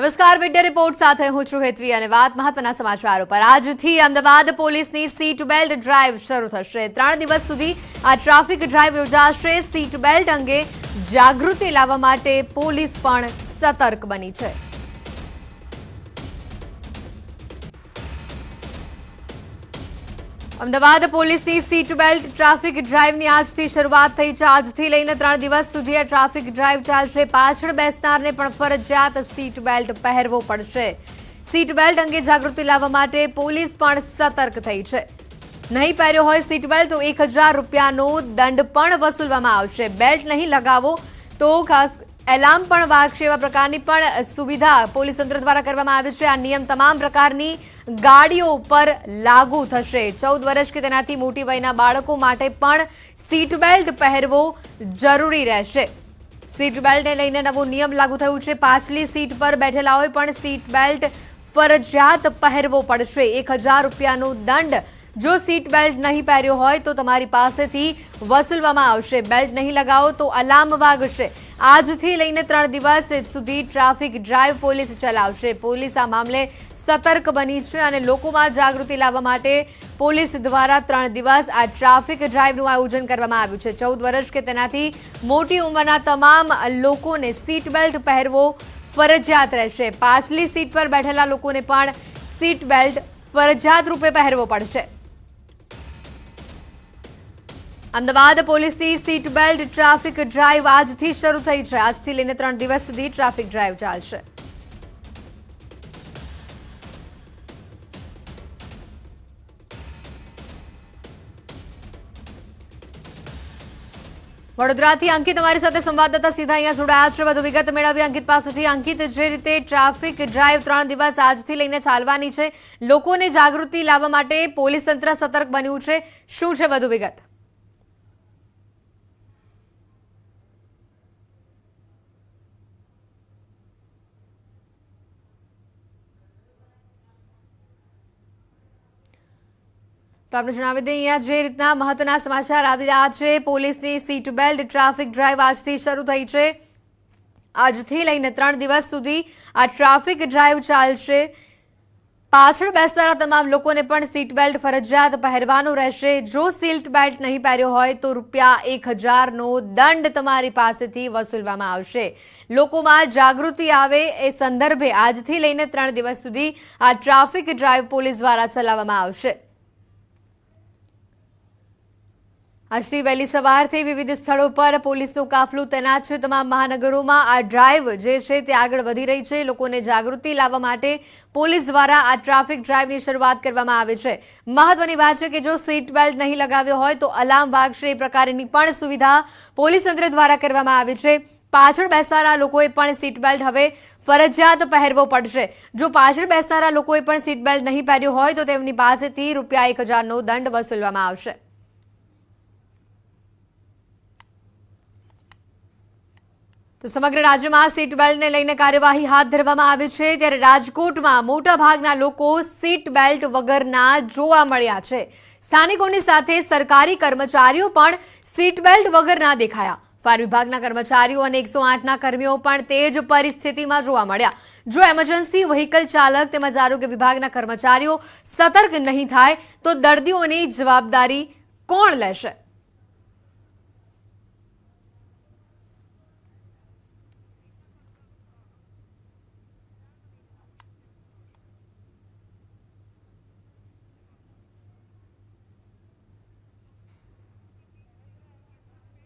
નમસ્કાર, media report સાથે હું છું હેતવી અને વાત મહત્વના સમાચારો પર। આજથી અમદાવાદ પોલીસની સીટ બેલ્ટ ડ્રાઈવ શરૂ થશે। 3 દિવસ સુધી આ ટ્રાફિક ડ્રાઈવ યોજાશે। સીટ બેલ્ટ અંગે જાગૃતિ લાવવા માટે પોલીસ પણ સતર્ક બની છે। અમદાવાદ પોલીસની સીટ બેલ્ટ ટ્રાફિક ડ્રાઈવની આજથી શરૂઆત થઈ છે। આજથી લઈને 3 દિવસ સુધી આ ટ્રાફિક ડ્રાઈવ ચાલશે। પાછળ બેસનારને પણ ફરજિયાત સીટ બેલ્ટ પહેરવો પડશે। સીટ બેલ્ટ અંગે જાગૃતિ લાવવા માટે પોલીસ પણ સતર્ક થઈ છે। નહીં પહેર્યો હોય સીટ બેલ્ટ તો 1000 રૂપિયાનો દંડ પણ વસૂલવામાં આવશે। બેલ્ટ નહીં લગાવો તો ખાસ એલાર્મ પણ વાગશે। એવા પ્રકારની પણ સુવિધા પોલીસ તંત્ર દ્વારા કરવામાં આવી છે। આ નિયમ તમામ પ્રકારની ગાડીઓ પર લાગુ થશે। 14 વર્ષ કે તેનાથી મોટી વયના બાળકો માટે પણ સીટ બેલ્ટ પહેરવો જરૂરી રહેશે। સીટ બેલ્ટને લઈને નવો નિયમ લાગુ થયો છે। પાછલી સીટ પર બેઠેલાઓએ પણ સીટ બેલ્ટ ફરજિયાત પહેરવો પડશે। 1000 રૂપિયાનો દંડ જો સીટ બેલ્ટ નહીં પહેર્યો હોય તો તમારી પાસેથી વસૂલવામાં આવશે। બેલ્ટ નહીં લગાવો તો અલાર્મ વાગશે। આજથી લઈને 3 દિવસ સુધી ટ્રાફિક ડ્રાઈવ પોલીસ ચલાવશે। પોલીસ આ મામલે સતર્ક બની છે અને લોકોમાં જાગૃતિ લાવવા માટે પોલીસ દ્વારા 3 દિવસ આ ટ્રાફિક ડ્રાઈવનું આયોજન કરવામાં આવ્યું છે। 14 વર્ષ કે તેનાથી મોટી ઉંમરના તમામ લોકોને સીટ બેલ્ટ પહેરવો ફરજિયાત રહેશે। પાછલી સીટ પર બેઠેલા લોકોને પણ સીટ બેલ્ટ ફરજિયાત રૂપે પહેરવો પડશે। અમદાવાદ પોલીસની સીટ બેલ્ટ ટ્રાફિક ડ્રાઈવ આજથી શરૂ થઈ છે। આજથી લઈને 3 દિવસ સુધી ટ્રાફિક ડ્રાઈવ ચાલશે। વડોદરાથી અંકિત અમારી સાથે સંવાદદાતા સીધા અહીંયા જોડાયા છે। વધુ વિગત મેળવી અંકિત પાસેથી। અંકિત, જે રીતે ટ્રાફિક ડ્રાઈવ 3 દિવસ આજથી લઈને ચાલવાની છે, લોકોને જાગૃતિ લાવવા માટે પોલીસ તંત્ર સતર્ક બન્યું છે, શું છે વધુ વિગત? તો આપણે જણાવી દઈએ અહીંયા જે રીતના મહત્વના સમાચાર આવી રહ્યા છે। પોલીસની સીટ બેલ્ટ ટ્રાફિક ડ્રાઈવ આજથી શરૂ થઈ છે। આજથી લઈને 3 દિવસ સુધી આ ટ્રાફિક ડ્રાઈવ ચાલશે। પાછળ બેસનારા તમામ લોકોને પણ સીટ બેલ્ટ ફરજિયાત પહેરવાનું રહેશે। જો સીટ બેલ્ટ નહીં પહેર્યો હોય તો ₹1000નો દંડ તમારી પાસેથી વસૂલવામાં આવશે। લોકોમાં જાગૃતિ આવે એ સંદર્ભે આજથી લઈને 3 દિવસ સુધી આ ટ્રાફિક ડ્રાઈવ પોલીસ દ્વારા ચલાવવામાં આવશે। આજથી વહેલી સવારથી વિવિધ સ્થળો પર પોલીસનો કાફલો તૈનાત છે। તમામ મહાનગરોમાં આ ડ્રાઈવ જે છે તે આગળ વધી રહી છે। લોકોને જાગૃતિ લાવવા માટે પોલીસ દ્વારા આ ટ્રાફિક ડ્રાઈવની શરૂઆત કરવામાં આવી છે। મહત્વની વાત છે કે જો સીટ બેલ્ટ નહીં લગાવ્યો હોય તો અલાર્મ વાગશે। એ પ્રકારની પણ સુવિધા પોલીસ તંત્ર દ્વારા કરવામાં આવી છે। પાછળ બેસનારા લોકોએ પણ સીટ બેલ્ટ હવે ફરજિયાત પહેરવો પડશે। જો પાછળ બેસનારા લોકોએ પણ સીટ બેલ્ટ નહીં પહેર્યો હોય તો તેમની પાસેથી ₹1000નો દંડ વસૂલવામાં આવશે। તો સમગ્ર રાજ્યમાં સીટ બેલ્ટને લઈને કાર્યવાહી હાથ ધરવામાં આવી છે। ત્યારે રાજકોટમાં મોટાભાગના લોકો સીટ બેલ્ટ વગરના જોવા મળ્યા છે। સ્થાનિકોની સાથે સરકારી કર્મચારીઓ પણ સીટ બેલ્ટ વગરના દેખાયા। ફાયર વિભાગના કર્મચારીઓ અને 108ના કર્મીઓ પણ તે જ પરિસ્થિતિમાં જોવા મળ્યા। જો એમરજન્સી વ્હીકલ ચાલક તેમજ આરોગ્ય વિભાગના કર્મચારીઓ સતર્ક નહીં થાય તો દર્દીઓની જવાબદારી કોણ લેશે?